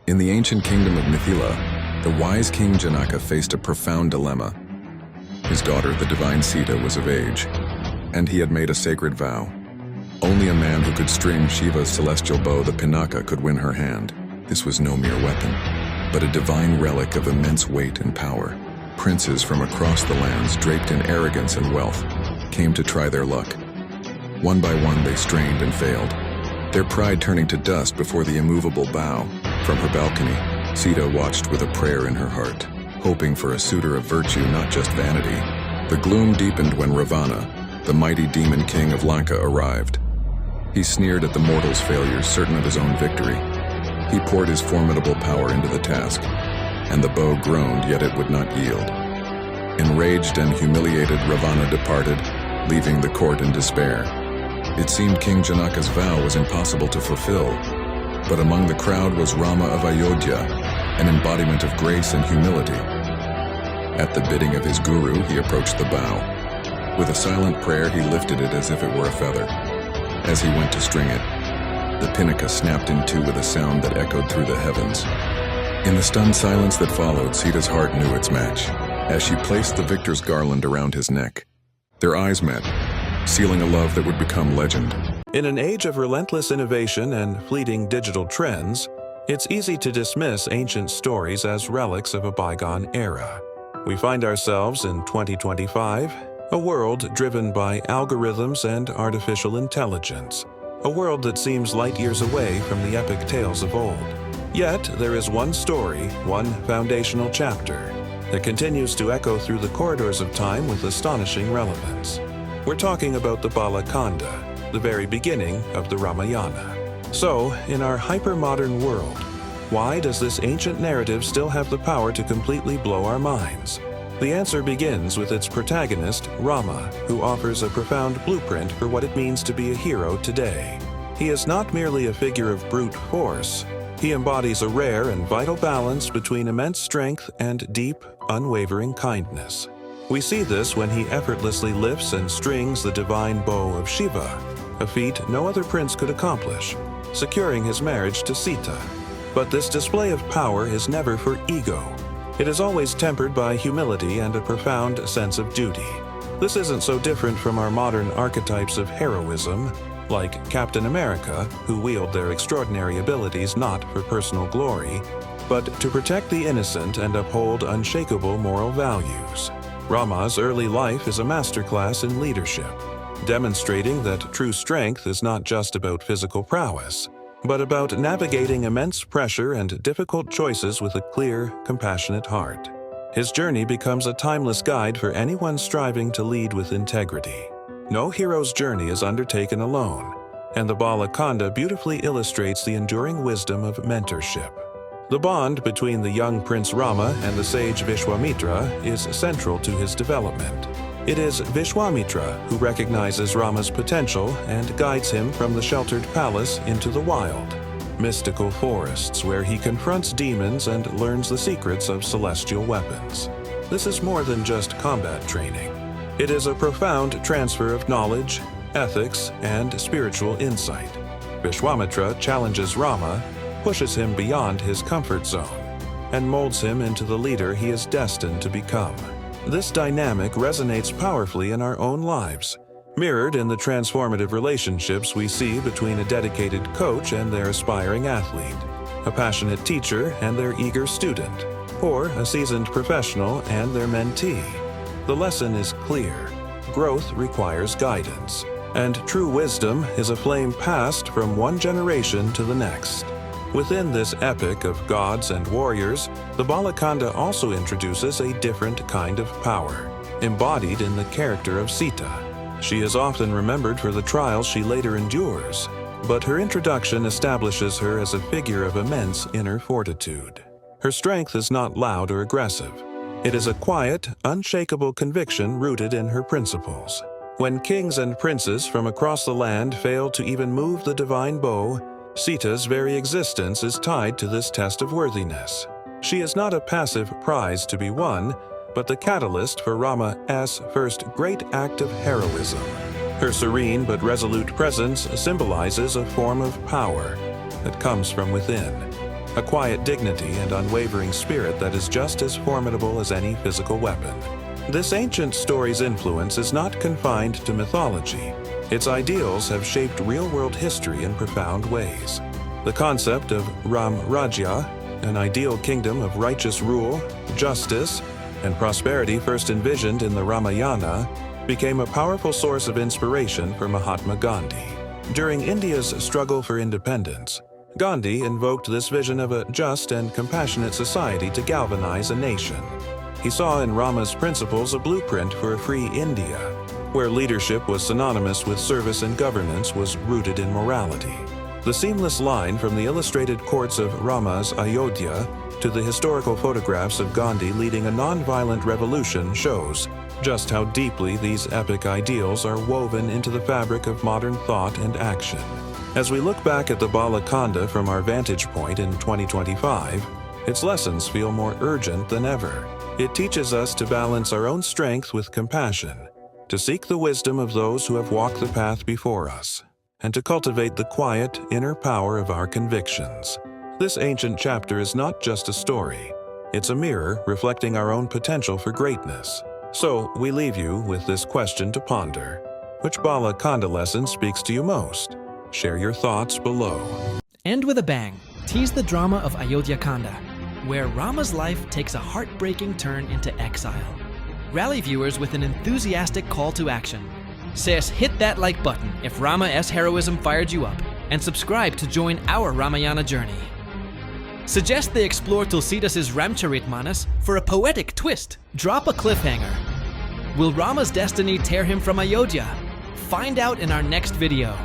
In the ancient kingdom of Mithila, the wise King Janaka faced a profound dilemma. His daughter, the divine Sita, was of age, and he had made a sacred vow. Only a man who could string Shiva's celestial bow, the Pinaka, could win her hand. This was no mere weapon, but a divine relic of immense weight and power. Princes from across the lands, draped in arrogance and wealth, came to try their luck. One by one they strained and failed, their pride turning to dust before the immovable bow. From her balcony, Sita watched with a prayer in her heart, hoping for a suitor of virtue, not just vanity. The gloom deepened when Ravana, the mighty demon king of Lanka, arrived. He sneered at the mortal's failures, certain of his own victory. He poured his formidable power into the task, and the bow groaned, yet it would not yield. Enraged and humiliated, Ravana departed, leaving the court in despair. It seemed King Janaka's vow was impossible to fulfill, but among the crowd was Rama of Ayodhya, an embodiment of grace and humility. At the bidding of his guru, he approached the bow. With a silent prayer, he lifted it as if it were a feather. As he went to string it, the Pinaka snapped in two with a sound that echoed through the heavens. In the stunned silence that followed, Sita's heart knew its match, as she placed the victor's garland around his neck. Their eyes met, sealing a love that would become legend. In an age of relentless innovation and fleeting digital trends, it's easy to dismiss ancient stories as relics of a bygone era. We find ourselves in 2025, a world driven by algorithms and artificial intelligence, a world that seems light years away from the epic tales of old. Yet, there is one story, one foundational chapter, that continues to echo through the corridors of time with astonishing relevance. We're talking about the Bala Kanda, the very beginning of the Ramayana. So, in our hyper-modern world, why does this ancient narrative still have the power to completely blow our minds? The answer begins with its protagonist, Rama, who offers a profound blueprint for what it means to be a hero today. He is not merely a figure of brute force. He embodies a rare and vital balance between immense strength and deep, unwavering kindness. We see this when he effortlessly lifts and strings the divine bow of Shiva, a feat no other prince could accomplish, securing his marriage to Sita. But this display of power is never for ego. It is always tempered by humility and a profound sense of duty. This isn't so different from our modern archetypes of heroism, like Captain America, who wield their extraordinary abilities not for personal glory, but to protect the innocent and uphold unshakable moral values. Rama's early life is a masterclass in leadership, demonstrating that true strength is not just about physical prowess, but about navigating immense pressure and difficult choices with a clear, compassionate heart. His journey becomes a timeless guide for anyone striving to lead with integrity. No hero's journey is undertaken alone, and the Bala Kanda beautifully illustrates the enduring wisdom of mentorship. The bond between the young Prince Rama and the sage Vishwamitra is central to his development. It is Vishwamitra who recognizes Rama's potential and guides him from the sheltered palace into the wild, mystical forests where he confronts demons and learns the secrets of celestial weapons. This is more than just combat training. It is a profound transfer of knowledge, ethics, and spiritual insight. Vishwamitra challenges Rama, pushes him beyond his comfort zone, and molds him into the leader he is destined to become. This dynamic resonates powerfully in our own lives, mirrored in the transformative relationships we see between a dedicated coach and their aspiring athlete, a passionate teacher and their eager student, or a seasoned professional and their mentee. The lesson is clear. Growth requires guidance, and true wisdom is a flame passed from one generation to the next. Within this epic of gods and warriors, the Bala Kanda also introduces a different kind of power, embodied in the character of Sita. She is often remembered for the trials she later endures, but her introduction establishes her as a figure of immense inner fortitude. Her strength is not loud or aggressive. It is a quiet, unshakable conviction rooted in her principles. When kings and princes from across the land fail to even move the divine bow, Sita's very existence is tied to this test of worthiness. She is not a passive prize to be won, but the catalyst for Rama's first great act of heroism. Her serene but resolute presence symbolizes a form of power that comes from within, a quiet dignity and unwavering spirit that is just as formidable as any physical weapon. This ancient story's influence is not confined to mythology. Its ideals have shaped real-world history in profound ways. The concept of Rajya, an ideal kingdom of righteous rule, justice, and prosperity first envisioned in the Ramayana, became a powerful source of inspiration for Mahatma Gandhi. During India's struggle for independence, Gandhi invoked this vision of a just and compassionate society to galvanize a nation. He saw in Rama's principles a blueprint for a free India, where leadership was synonymous with service and governance was rooted in morality. The seamless line from the illustrated courts of Rama's Ayodhya to the historical photographs of Gandhi leading a non-violent revolution shows just how deeply these epic ideals are woven into the fabric of modern thought and action. As we look back at the Bala Khanda from our vantage point in 2025, its lessons feel more urgent than ever. It teaches us to balance our own strength with compassion, to seek the wisdom of those who have walked the path before us, and to cultivate the quiet, inner power of our convictions. This ancient chapter is not just a story. It's a mirror reflecting our own potential for greatness. So, we leave you with this question to ponder. Which Bala Khanda lesson speaks to you most? Share your thoughts below. End with a bang. Tease the drama of Ayodhya-Kanda, where Rama's life takes a heartbreaking turn into exile. Rally viewers with an enthusiastic call to action. Sis, hit that like button if Rama's heroism fired you up, and subscribe to join our Ramayana journey. Suggest they explore Tulsidas' Ramcharitmanas for a poetic twist. Drop a cliffhanger. Will Rama's destiny tear him from Ayodhya? Find out in our next video.